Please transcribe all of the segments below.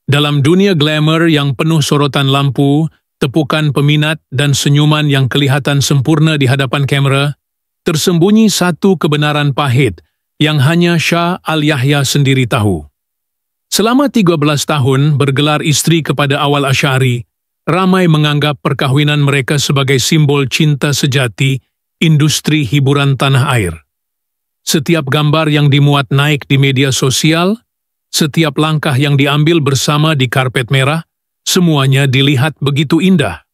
Dalam dunia glamour yang penuh sorotan lampu, tepukan peminat dan senyuman yang kelihatan sempurna di hadapan kamera, tersembunyi satu kebenaran pahit yang hanya Shah Al-Yahya sendiri tahu. Selama 13 tahun bergelar istri kepada Awal Asy'ari, ramai menganggap perkahwinan mereka sebagai simbol cinta sejati industri hiburan tanah air. Setiap gambar yang dimuat naik di media sosial, setiap langkah yang diambil bersama di karpet merah, semuanya dilihat begitu indah.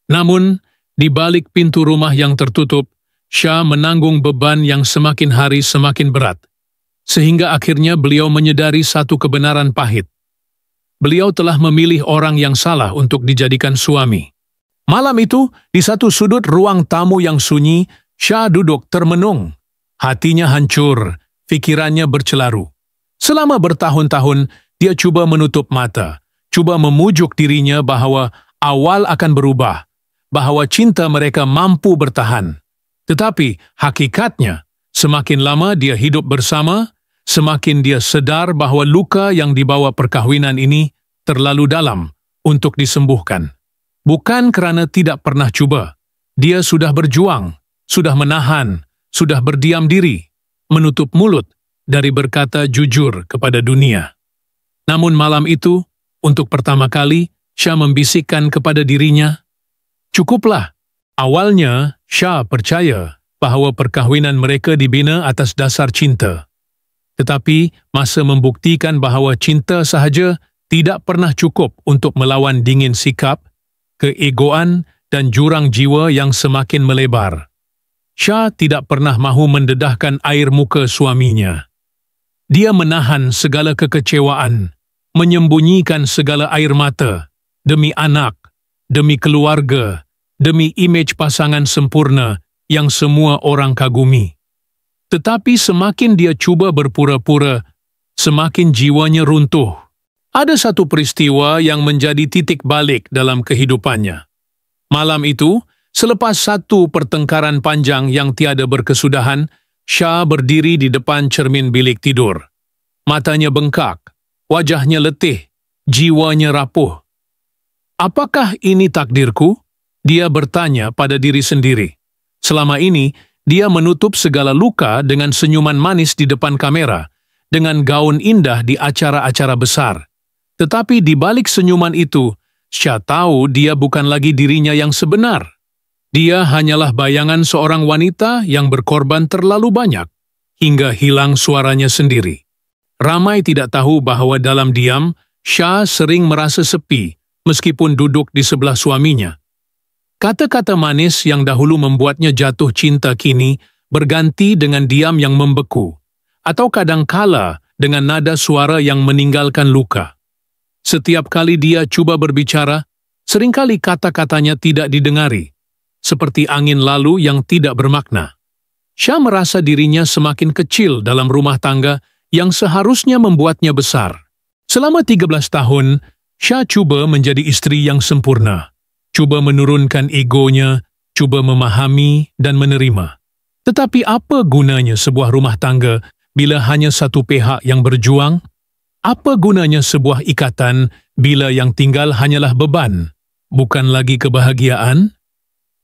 Namun, di balik pintu rumah yang tertutup, Shah menanggung beban yang semakin hari semakin berat, sehingga akhirnya beliau menyadari satu kebenaran pahit. Beliau telah memilih orang yang salah untuk dijadikan suami. Malam itu, di satu sudut ruang tamu yang sunyi, Shah duduk termenung. Hatinya hancur, pikirannya bercelaru. Selama bertahun-tahun, dia coba menutup mata, coba memujuk dirinya bahwa Awal akan berubah, bahwa cinta mereka mampu bertahan. Tetapi, hakikatnya, semakin lama dia hidup bersama, semakin dia sadar bahwa luka yang dibawa perkahwinan ini terlalu dalam untuk disembuhkan. Bukan kerana tidak pernah cuba. Dia sudah berjuang, sudah menahan, sudah berdiam diri, menutup mulut dari berkata jujur kepada dunia. Namun malam itu, untuk pertama kali, Shah membisikkan kepada dirinya, "Cukuplah." Awalnya, Shah percaya bahwa perkahwinan mereka dibina atas dasar cinta. Tetapi, masa membuktikan bahwa cinta sahaja tidak pernah cukup untuk melawan dingin sikap, keegoan dan jurang jiwa yang semakin melebar. Shah tidak pernah mahu mendedahkan air muka suaminya. Dia menahan segala kekecewaan, menyembunyikan segala air mata, demi anak, demi keluarga, demi imej pasangan sempurna yang semua orang kagumi. Tetapi semakin dia cuba berpura-pura, semakin jiwanya runtuh. Ada satu peristiwa yang menjadi titik balik dalam kehidupannya. Malam itu, selepas satu pertengkaran panjang yang tiada berkesudahan, Shah berdiri di depan cermin bilik tidur. Matanya bengkak, wajahnya letih, jiwanya rapuh. Apakah ini takdirku? Dia bertanya pada diri sendiri. Selama ini, dia menutup segala luka dengan senyuman manis di depan kamera, dengan gaun indah di acara-acara besar. Tetapi di balik senyuman itu, Shah tahu dia bukan lagi dirinya yang sebenar. Dia hanyalah bayangan seorang wanita yang berkorban terlalu banyak, hingga hilang suaranya sendiri. Ramai tidak tahu bahwa dalam diam, Shah sering merasa sepi, meskipun duduk di sebelah suaminya. Kata-kata manis yang dahulu membuatnya jatuh cinta kini berganti dengan diam yang membeku, atau kadangkala dengan nada suara yang meninggalkan luka. Setiap kali dia cuba berbicara, seringkali kata-katanya tidak didengari, seperti angin lalu yang tidak bermakna. Shah merasa dirinya semakin kecil dalam rumah tangga yang seharusnya membuatnya besar. Selama 13 tahun, Shah cuba menjadi istri yang sempurna, cuba menurunkan egonya, cuba memahami dan menerima. Tetapi apa gunanya sebuah rumah tangga bila hanya satu pihak yang berjuang? Apa gunanya sebuah ikatan bila yang tinggal hanyalah beban, bukan lagi kebahagiaan?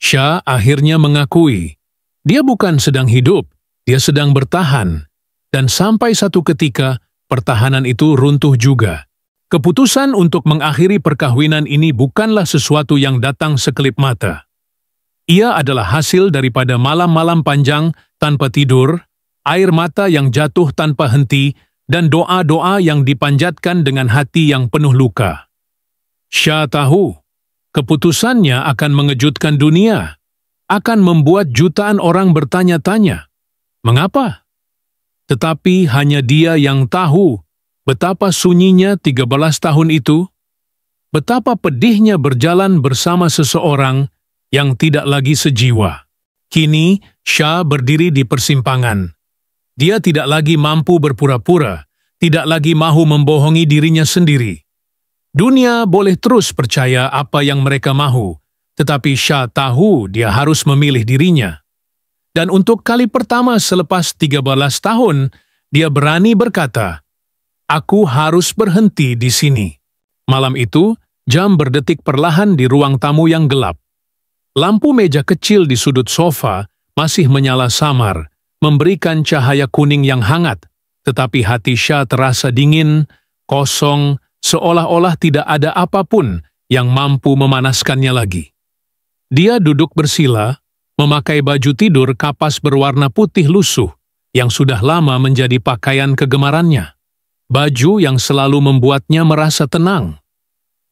Shah akhirnya mengakui, dia bukan sedang hidup, dia sedang bertahan. Dan sampai satu ketika, pertahanan itu runtuh juga. Keputusan untuk mengakhiri perkahwinan ini bukanlah sesuatu yang datang sekelip mata. Ia adalah hasil daripada malam-malam panjang tanpa tidur, air mata yang jatuh tanpa henti, dan doa-doa yang dipanjatkan dengan hati yang penuh luka. Shah tahu, keputusannya akan mengejutkan dunia, akan membuat jutaan orang bertanya-tanya, mengapa? Tetapi hanya dia yang tahu betapa sunyinya 13 tahun itu, betapa pedihnya berjalan bersama seseorang yang tidak lagi sejiwa. Kini, Shah berdiri di persimpangan. Dia tidak lagi mampu berpura-pura, tidak lagi mahu membohongi dirinya sendiri. Dunia boleh terus percaya apa yang mereka mahu, tetapi Shah tahu dia harus memilih dirinya. Dan untuk kali pertama selepas 13 tahun, dia berani berkata, "Aku harus berhenti di sini." Malam itu, jam berdetik perlahan di ruang tamu yang gelap. Lampu meja kecil di sudut sofa masih menyala samar, memberikan cahaya kuning yang hangat, tetapi hati Shah terasa dingin, kosong, seolah-olah tidak ada apapun yang mampu memanaskannya lagi. Dia duduk bersila, memakai baju tidur kapas berwarna putih lusuh, yang sudah lama menjadi pakaian kegemarannya. Baju yang selalu membuatnya merasa tenang.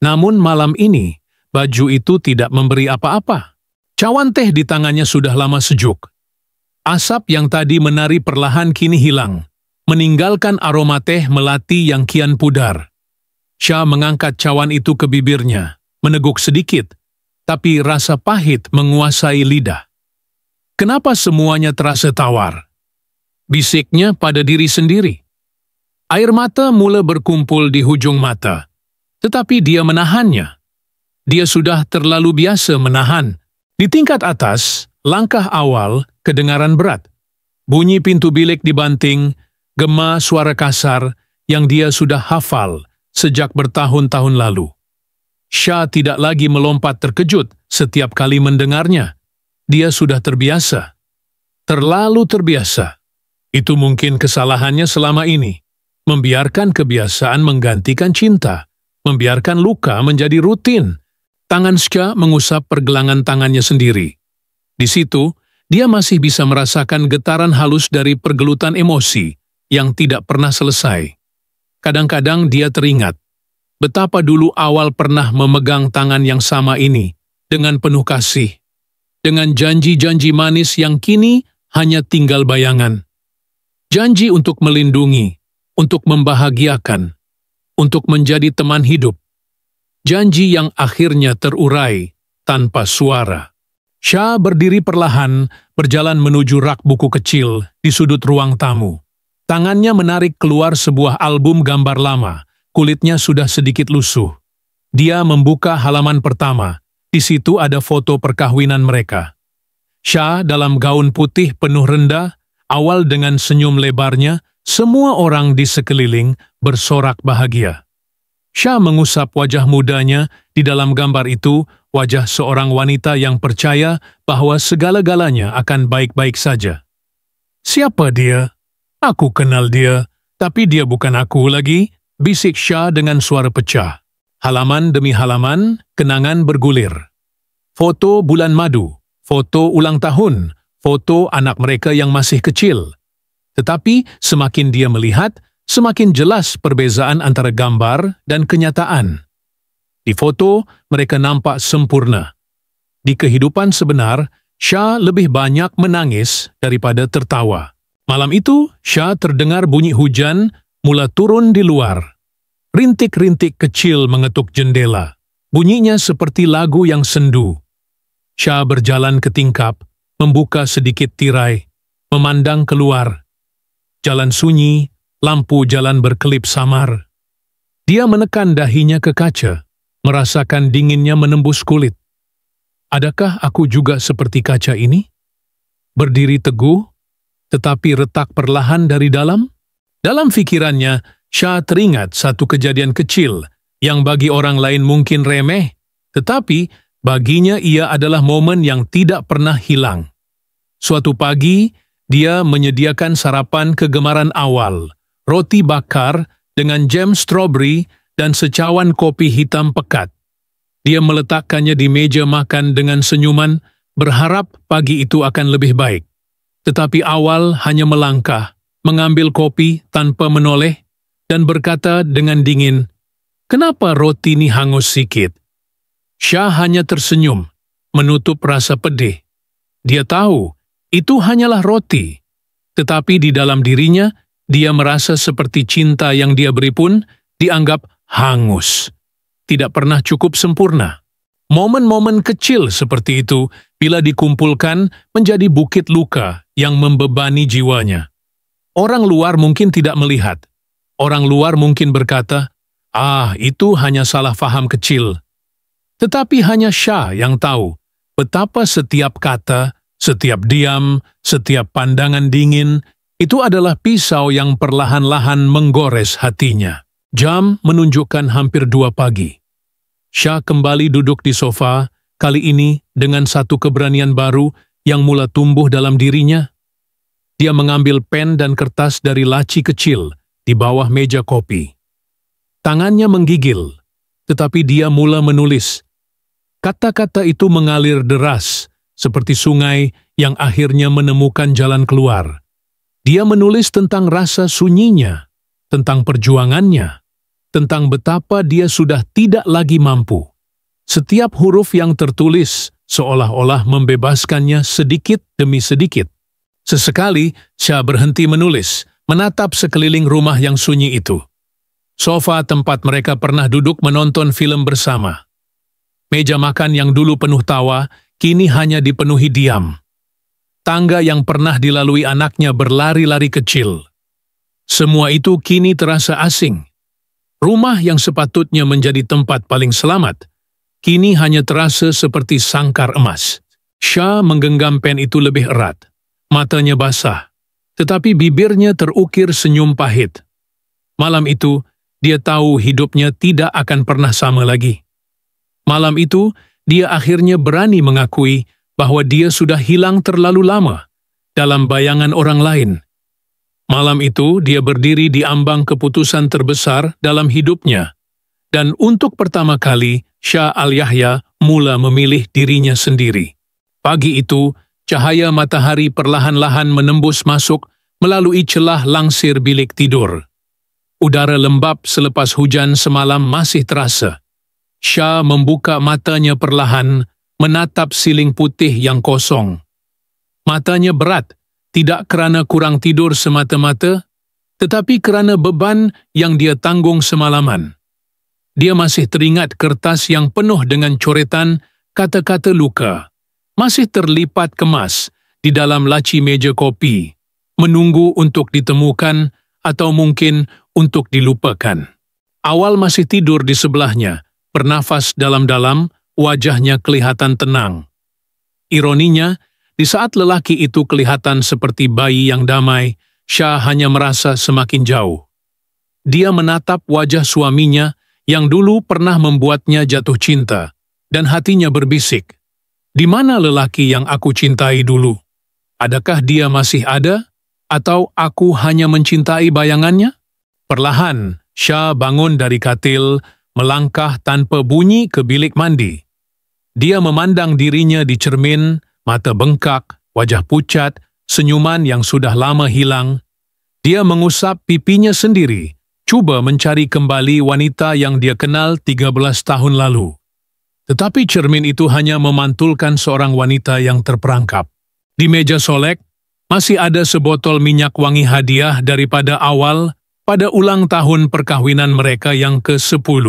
Namun malam ini, baju itu tidak memberi apa-apa. Cawan teh di tangannya sudah lama sejuk. Asap yang tadi menari perlahan kini hilang, meninggalkan aroma teh melati yang kian pudar. Shah mengangkat cawan itu ke bibirnya, meneguk sedikit, tapi rasa pahit menguasai lidah. Kenapa semuanya terasa tawar? Bisiknya pada diri sendiri. Air mata mula berkumpul di hujung mata, tetapi dia menahannya. Dia sudah terlalu biasa menahan. Di tingkat atas, langkah awal kedengaran berat. Bunyi pintu bilik dibanting, gema suara kasar yang dia sudah hafal sejak bertahun-tahun lalu. Shah tidak lagi melompat terkejut setiap kali mendengarnya. Dia sudah terbiasa. Terlalu terbiasa. Itu mungkin kesalahannya selama ini. Membiarkan kebiasaan menggantikan cinta, membiarkan luka menjadi rutin. Tangan Shah mengusap pergelangan tangannya sendiri. Di situ, dia masih bisa merasakan getaran halus dari pergelutan emosi yang tidak pernah selesai. Kadang-kadang dia teringat betapa dulu awal pernah memegang tangan yang sama ini dengan penuh kasih, dengan janji-janji manis yang kini hanya tinggal bayangan. Janji untuk melindungi, untuk membahagiakan, untuk menjadi teman hidup. Janji yang akhirnya terurai tanpa suara. Shah berdiri perlahan, berjalan menuju rak buku kecil di sudut ruang tamu. Tangannya menarik keluar sebuah album gambar lama, kulitnya sudah sedikit lusuh. Dia membuka halaman pertama, di situ ada foto perkawinan mereka. Shah dalam gaun putih penuh rendah, awal dengan senyum lebarnya, semua orang di sekeliling bersorak bahagia. Shah mengusap wajah mudanya, di dalam gambar itu, wajah seorang wanita yang percaya bahwa segala-galanya akan baik-baik saja. Siapa dia? Aku kenal dia, tapi dia bukan aku lagi, bisik Shah dengan suara pecah. Halaman demi halaman, kenangan bergulir. Foto bulan madu, foto ulang tahun, foto anak mereka yang masih kecil. Tetapi semakin dia melihat, semakin jelas perbezaan antara gambar dan kenyataan. Di foto, mereka nampak sempurna. Di kehidupan sebenar, Shah lebih banyak menangis daripada tertawa. Malam itu, Shah terdengar bunyi hujan mula turun di luar. Rintik-rintik kecil mengetuk jendela. Bunyinya seperti lagu yang sendu. Shah berjalan ke tingkap, membuka sedikit tirai, memandang keluar. Jalan sunyi, lampu jalan berkelip samar. Dia menekan dahinya ke kaca, merasakan dinginnya menembus kulit. Adakah aku juga seperti kaca ini? Berdiri teguh, tetapi retak perlahan dari dalam? Dalam pikirannya, Shah teringat satu kejadian kecil yang bagi orang lain mungkin remeh, tetapi baginya ia adalah momen yang tidak pernah hilang. Suatu pagi, dia menyediakan sarapan kegemaran awal, roti bakar dengan jam stroberi dan secawan kopi hitam pekat. Dia meletakkannya di meja makan dengan senyuman, berharap pagi itu akan lebih baik. Tetapi awal hanya melangkah, mengambil kopi tanpa menoleh, dan berkata dengan dingin, "Kenapa roti ini hangus sikit?" Shah hanya tersenyum, menutup rasa pedih. Dia tahu, itu hanyalah roti. Tetapi di dalam dirinya, dia merasa seperti cinta yang dia beri pun dianggap hangus. Tidak pernah cukup sempurna. Momen-momen kecil seperti itu, bila dikumpulkan, menjadi bukit luka yang membebani jiwanya. Orang luar mungkin tidak melihat. Orang luar mungkin berkata, itu hanya salah faham kecil. Tetapi hanya Shah yang tahu betapa setiap kata, setiap diam, setiap pandangan dingin, itu adalah pisau yang perlahan-lahan menggores hatinya. Jam menunjukkan hampir 2 pagi. Shah kembali duduk di sofa, kali ini dengan satu keberanian baru yang mula tumbuh dalam dirinya. Dia mengambil pen dan kertas dari laci kecil di bawah meja kopi. Tangannya menggigil, tetapi dia mula menulis. Kata-kata itu mengalir deras, seperti sungai yang akhirnya menemukan jalan keluar. Dia menulis tentang rasa sunyinya, tentang perjuangannya, tentang betapa dia sudah tidak lagi mampu. Setiap huruf yang tertulis seolah-olah membebaskannya sedikit demi sedikit. Sesekali, Shah berhenti menulis, menatap sekeliling rumah yang sunyi itu. Sofa tempat mereka pernah duduk menonton film bersama. Meja makan yang dulu penuh tawa, kini hanya dipenuhi diam. Tangga yang pernah dilalui anaknya berlari-lari kecil. Semua itu kini terasa asing. Rumah yang sepatutnya menjadi tempat paling selamat, kini hanya terasa seperti sangkar emas. Shah menggenggam pen itu lebih erat. Matanya basah, tetapi bibirnya terukir senyum pahit. Malam itu, dia tahu hidupnya tidak akan pernah sama lagi. Malam itu, dia akhirnya berani mengakui bahwa dia sudah hilang terlalu lama dalam bayangan orang lain. Malam itu, dia berdiri di ambang keputusan terbesar dalam hidupnya. Dan untuk pertama kali, Shah Al-Yahya mula memilih dirinya sendiri. Pagi itu, cahaya matahari perlahan-lahan menembus masuk melalui celah langsir bilik tidur. Udara lembab selepas hujan semalam masih terasa. Shah membuka matanya perlahan, menatap siling putih yang kosong. Matanya berat, tidak kerana kurang tidur semata-mata, tetapi kerana beban yang dia tanggung semalaman. Dia masih teringat kertas yang penuh dengan coretan kata-kata luka, masih terlipat kemas di dalam laci meja kopi, menunggu untuk ditemukan atau mungkin untuk dilupakan. Awal masih tidur di sebelahnya, bernafas dalam-dalam, wajahnya kelihatan tenang. Ironinya, di saat lelaki itu kelihatan seperti bayi yang damai, Shah hanya merasa semakin jauh. Dia menatap wajah suaminya yang dulu pernah membuatnya jatuh cinta, dan hatinya berbisik, "Di mana lelaki yang aku cintai dulu? Adakah dia masih ada? Atau aku hanya mencintai bayangannya?" Perlahan, Shah bangun dari katil, melangkah tanpa bunyi ke bilik mandi. Dia memandang dirinya di cermin, mata bengkak, wajah pucat, senyuman yang sudah lama hilang. Dia mengusap pipinya sendiri, cuba mencari kembali wanita yang dia kenal 13 tahun lalu. Tetapi cermin itu hanya memantulkan seorang wanita yang terperangkap. Di meja solek, masih ada sebotol minyak wangi hadiah daripada awal pada ulang tahun perkahwinan mereka yang ke-10.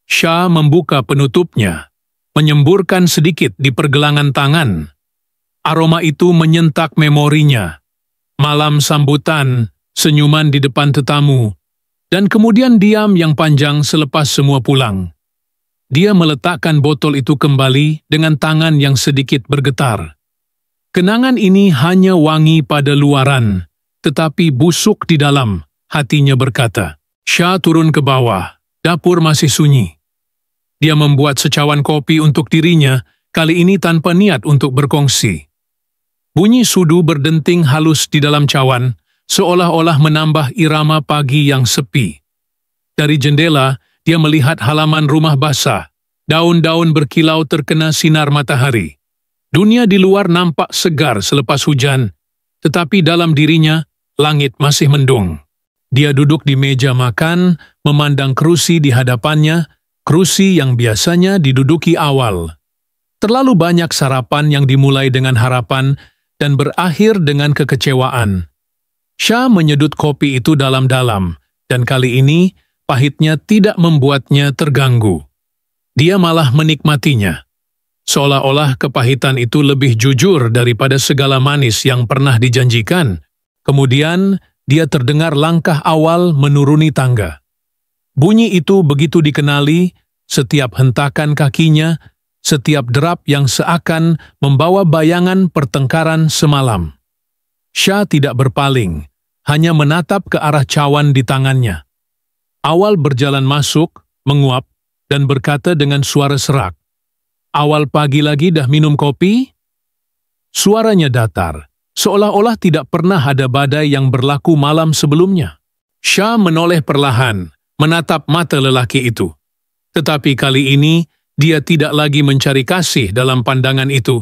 Shah membuka penutupnya, menyemburkan sedikit di pergelangan tangan. Aroma itu menyentak memorinya. Malam sambutan, senyuman di depan tetamu, dan kemudian diam yang panjang selepas semua pulang. Dia meletakkan botol itu kembali dengan tangan yang sedikit bergetar. Kenangan ini hanya wangi pada luaran, tetapi busuk di dalam, hatinya berkata. Shah turun ke bawah, dapur masih sunyi. Dia membuat secawan kopi untuk dirinya, kali ini tanpa niat untuk berkongsi. Bunyi sudu berdenting halus di dalam cawan, seolah-olah menambah irama pagi yang sepi. Dari jendela, dia melihat halaman rumah basah, daun-daun berkilau terkena sinar matahari. Dunia di luar nampak segar selepas hujan, tetapi dalam dirinya, langit masih mendung. Dia duduk di meja makan, memandang kerusi di hadapannya, kerusi yang biasanya diduduki awal. Terlalu banyak sarapan yang dimulai dengan harapan dan berakhir dengan kekecewaan. Shah menyedut kopi itu dalam-dalam, dan kali ini pahitnya tidak membuatnya terganggu. Dia malah menikmatinya. Seolah-olah kepahitan itu lebih jujur daripada segala manis yang pernah dijanjikan. Kemudian, dia terdengar langkah awal menuruni tangga. Bunyi itu begitu dikenali, setiap hentakan kakinya, setiap derap yang seakan membawa bayangan pertengkaran semalam. Shah tidak berpaling, hanya menatap ke arah cawan di tangannya. Awal berjalan masuk, menguap, dan berkata dengan suara serak, "Awal pagi lagi dah minum kopi?" Suaranya datar, seolah-olah tidak pernah ada badai yang berlaku malam sebelumnya. Shah menoleh perlahan, menatap mata lelaki itu. Tetapi kali ini, dia tidak lagi mencari kasih dalam pandangan itu.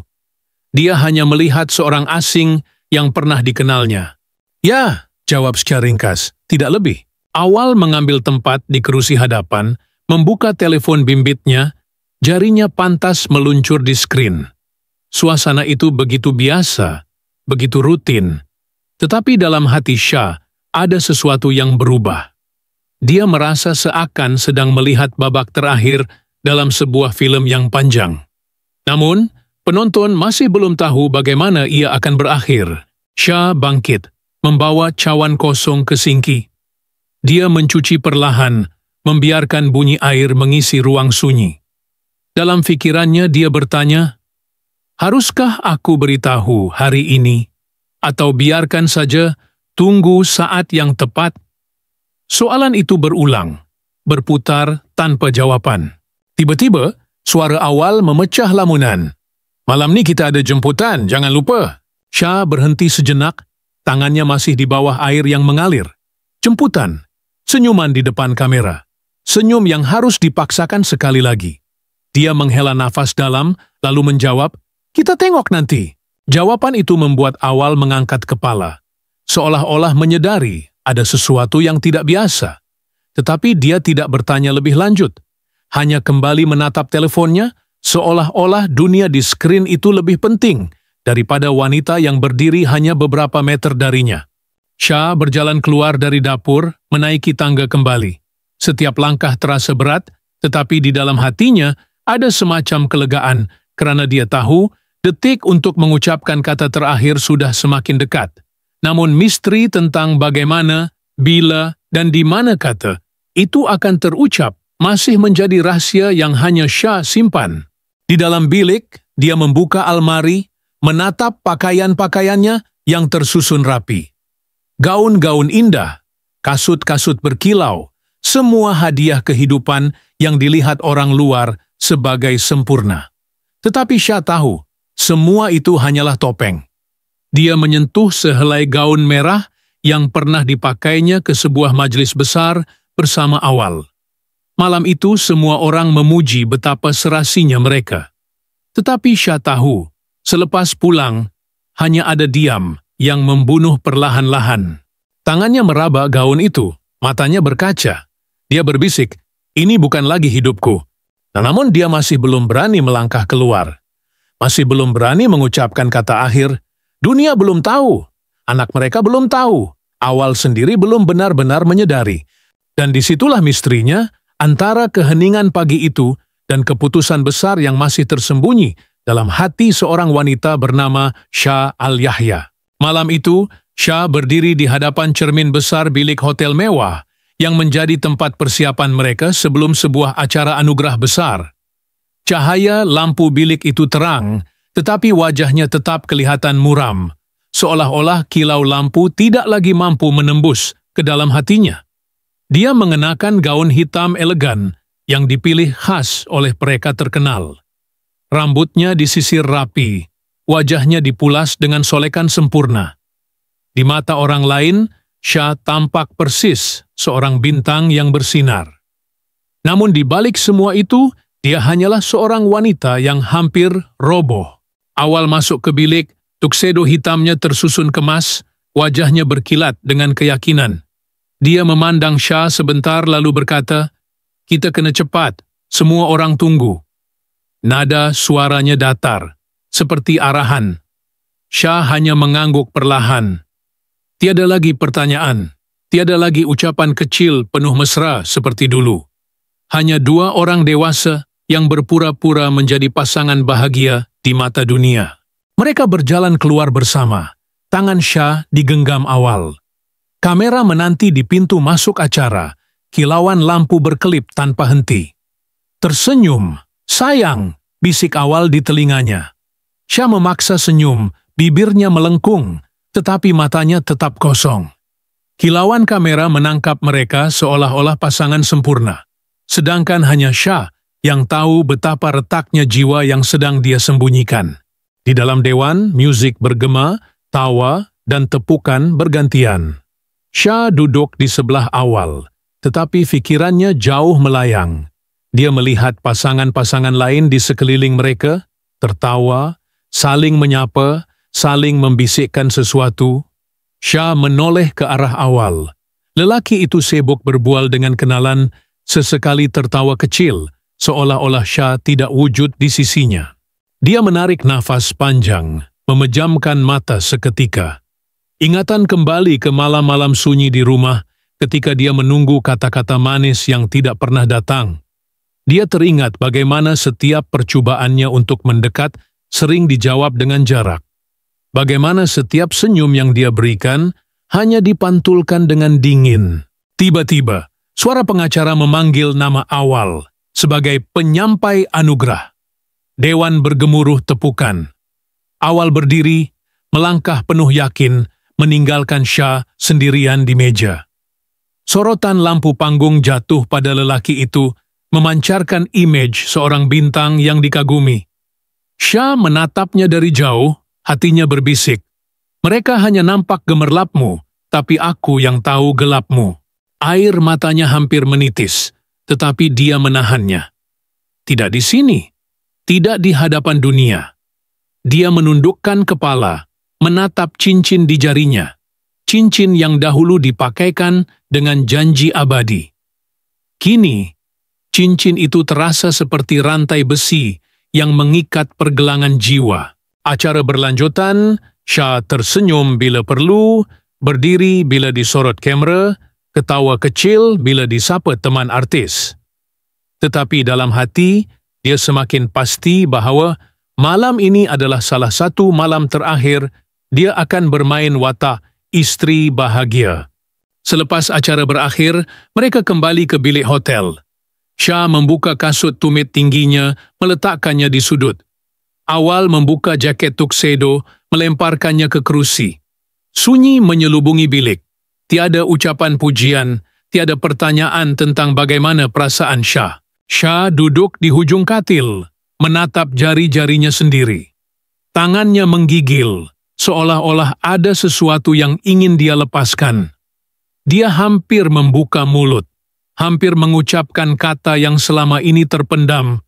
Dia hanya melihat seorang asing yang pernah dikenalnya. "Ya," jawab secara ringkas, "tidak lebih." Awal mengambil tempat di kerusi hadapan, membuka telepon bimbitnya, jarinya pantas meluncur di skrin. Suasana itu begitu biasa, begitu rutin. Tetapi dalam hati Shah ada sesuatu yang berubah. Dia merasa seakan sedang melihat babak terakhir dalam sebuah film yang panjang. Namun, penonton masih belum tahu bagaimana ia akan berakhir. Shah bangkit, membawa cawan kosong ke sinki. Dia mencuci perlahan, membiarkan bunyi air mengisi ruang sunyi. Dalam fikirannya dia bertanya, "Haruskah aku beritahu hari ini? Atau biarkan saja tunggu saat yang tepat?" Soalan itu berulang, berputar tanpa jawaban. Tiba-tiba, suara Awal memecah lamunan. "Malam ni kita ada jemputan, jangan lupa." Shah berhenti sejenak, tangannya masih di bawah air yang mengalir. Jemputan, senyuman di depan kamera. Senyum yang harus dipaksakan sekali lagi. Dia menghela nafas dalam, lalu menjawab, "Kita tengok nanti." Jawaban itu membuat Awal mengangkat kepala, seolah-olah menyadari ada sesuatu yang tidak biasa. Tetapi dia tidak bertanya lebih lanjut, hanya kembali menatap teleponnya, seolah-olah dunia di skrin itu lebih penting daripada wanita yang berdiri hanya beberapa meter darinya. Shah berjalan keluar dari dapur, menaiki tangga kembali. Setiap langkah terasa berat, tetapi di dalam hatinya ada semacam kelegaan, karena dia tahu detik untuk mengucapkan kata terakhir sudah semakin dekat. Namun misteri tentang bagaimana, bila, dan di mana kata itu akan terucap masih menjadi rahasia yang hanya Shah simpan. Di dalam bilik, dia membuka almari, menatap pakaian-pakaiannya yang tersusun rapi. Gaun-gaun indah, kasut-kasut berkilau, semua hadiah kehidupan yang dilihat orang luar sebagai sempurna. Tetapi Shah tahu, semua itu hanyalah topeng. Dia menyentuh sehelai gaun merah yang pernah dipakainya ke sebuah majelis besar bersama Awal. Malam itu semua orang memuji betapa serasinya mereka. Tetapi Shah tahu, selepas pulang, hanya ada diam yang membunuh perlahan-lahan. Tangannya meraba gaun itu, matanya berkaca. Dia berbisik, "Ini bukan lagi hidupku." Namun dia masih belum berani melangkah keluar. Masih belum berani mengucapkan kata akhir. Dunia belum tahu, anak mereka belum tahu, Awal sendiri belum benar-benar menyadari. Dan disitulah misterinya antara keheningan pagi itu dan keputusan besar yang masih tersembunyi dalam hati seorang wanita bernama Shah Al-Yahya. Malam itu, Shah berdiri di hadapan cermin besar bilik hotel mewah yang menjadi tempat persiapan mereka sebelum sebuah acara anugerah besar. Cahaya lampu bilik itu terang, tetapi wajahnya tetap kelihatan muram, seolah-olah kilau lampu tidak lagi mampu menembus ke dalam hatinya. Dia mengenakan gaun hitam elegan yang dipilih khas oleh mereka terkenal. Rambutnya disisir rapi, wajahnya dipulas dengan solekan sempurna. Di mata orang lain, Shah tampak persis seorang bintang yang bersinar. Namun di balik semua itu, dia hanyalah seorang wanita yang hampir roboh. Awal masuk ke bilik, tuxedo hitamnya tersusun kemas, wajahnya berkilat dengan keyakinan. Dia memandang Shah sebentar lalu berkata, "Kita kena cepat, semua orang tunggu." Nada suaranya datar, seperti arahan. Shah hanya mengangguk perlahan. Tiada lagi pertanyaan, tiada lagi ucapan kecil penuh mesra seperti dulu. Hanya dua orang dewasa yang berpura-pura menjadi pasangan bahagia di mata dunia. Mereka berjalan keluar bersama, tangan Shah digenggam Awal. Kamera menanti di pintu masuk acara, kilauan lampu berkelip tanpa henti. "Tersenyum, sayang," bisik Awal di telinganya. Shah memaksa senyum, bibirnya melengkung, tetapi matanya tetap kosong. Kilauan kamera menangkap mereka seolah-olah pasangan sempurna, sedangkan hanya Shah yang tahu betapa retaknya jiwa yang sedang dia sembunyikan. Di dalam dewan, musik bergema, tawa, dan tepukan bergantian. Shah duduk di sebelah Awal, tetapi pikirannya jauh melayang. Dia melihat pasangan-pasangan lain di sekeliling mereka, tertawa, saling menyapa, saling membisikkan sesuatu. Shah menoleh ke arah Awal. Lelaki itu sibuk berbual dengan kenalan, sesekali tertawa kecil, seolah-olah Shah tidak wujud di sisinya. Dia menarik nafas panjang, memejamkan mata seketika. Ingatan kembali ke malam-malam sunyi di rumah ketika dia menunggu kata-kata manis yang tidak pernah datang. Dia teringat bagaimana setiap percobaannya untuk mendekat sering dijawab dengan jarak. Bagaimana setiap senyum yang dia berikan hanya dipantulkan dengan dingin. Tiba-tiba, suara pengacara memanggil nama Awal sebagai penyampai anugerah. Dewan bergemuruh tepukan. Awal berdiri, melangkah penuh yakin, meninggalkan Shah sendirian di meja. Sorotan lampu panggung jatuh pada lelaki itu, memancarkan image seorang bintang yang dikagumi. Shah menatapnya dari jauh, hatinya berbisik, "Mereka hanya nampak gemerlapmu, tapi aku yang tahu gelapmu." Air matanya hampir menitis, tetapi dia menahannya. Tidak di sini. Tidak di hadapan dunia. Dia menundukkan kepala, menatap cincin di jarinya. Cincin yang dahulu dipakaikan dengan janji abadi. Kini, cincin itu terasa seperti rantai besi yang mengikat pergelangan jiwa. Acara berlanjutan, Shah tersenyum bila perlu, berdiri bila disorot kamera, ketawa kecil bila disapa teman artis. Tetapi dalam hati, dia semakin pasti bahawa malam ini adalah salah satu malam terakhir dia akan bermain watak isteri bahagia. Selepas acara berakhir, mereka kembali ke bilik hotel. Shah membuka kasut tumit tingginya, meletakkannya di sudut. Awal membuka jaket tuxedo, melemparkannya ke kerusi. Sunyi menyelubungi bilik. Tiada ucapan pujian, tiada pertanyaan tentang bagaimana perasaan Shah. Shah duduk di hujung katil, menatap jari-jarinya sendiri. Tangannya menggigil, seolah-olah ada sesuatu yang ingin dia lepaskan. Dia hampir membuka mulut, hampir mengucapkan kata yang selama ini terpendam,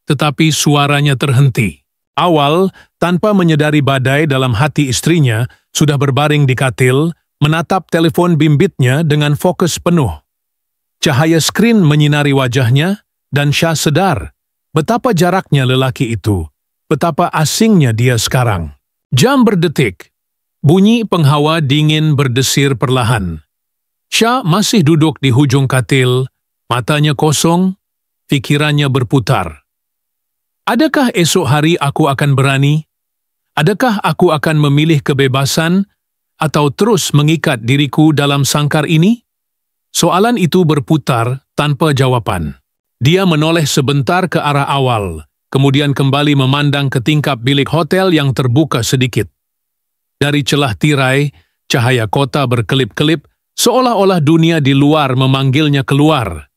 tetapi suaranya terhenti. Awal, tanpa menyadari badai dalam hati istrinya, sudah berbaring di katil, menatap telepon bimbitnya dengan fokus penuh. Cahaya skrin menyinari wajahnya, dan Shah sedar betapa jaraknya lelaki itu, betapa asingnya dia sekarang. Jam berdetik, bunyi penghawa dingin berdesir perlahan. Shah masih duduk di hujung katil, matanya kosong, pikirannya berputar. Adakah esok hari aku akan berani? Adakah aku akan memilih kebebasan atau terus mengikat diriku dalam sangkar ini? Soalan itu berputar tanpa jawaban. Dia menoleh sebentar ke arah Awal, kemudian kembali memandang ke tingkap bilik hotel yang terbuka sedikit. Dari celah tirai, cahaya kota berkelip-kelip, seolah-olah dunia di luar memanggilnya keluar.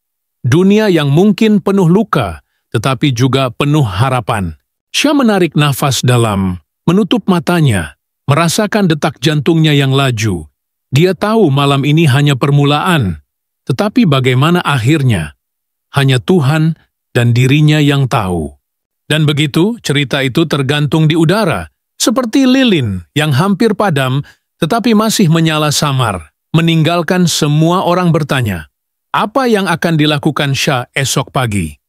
Dunia yang mungkin penuh luka, tetapi juga penuh harapan. Shah menarik nafas dalam, menutup matanya, merasakan detak jantungnya yang laju. Dia tahu malam ini hanya permulaan, tetapi bagaimana akhirnya? Hanya Tuhan dan dirinya yang tahu. Dan begitu, cerita itu tergantung di udara, seperti lilin yang hampir padam, tetapi masih menyala samar, meninggalkan semua orang bertanya, apa yang akan dilakukan Shah esok pagi?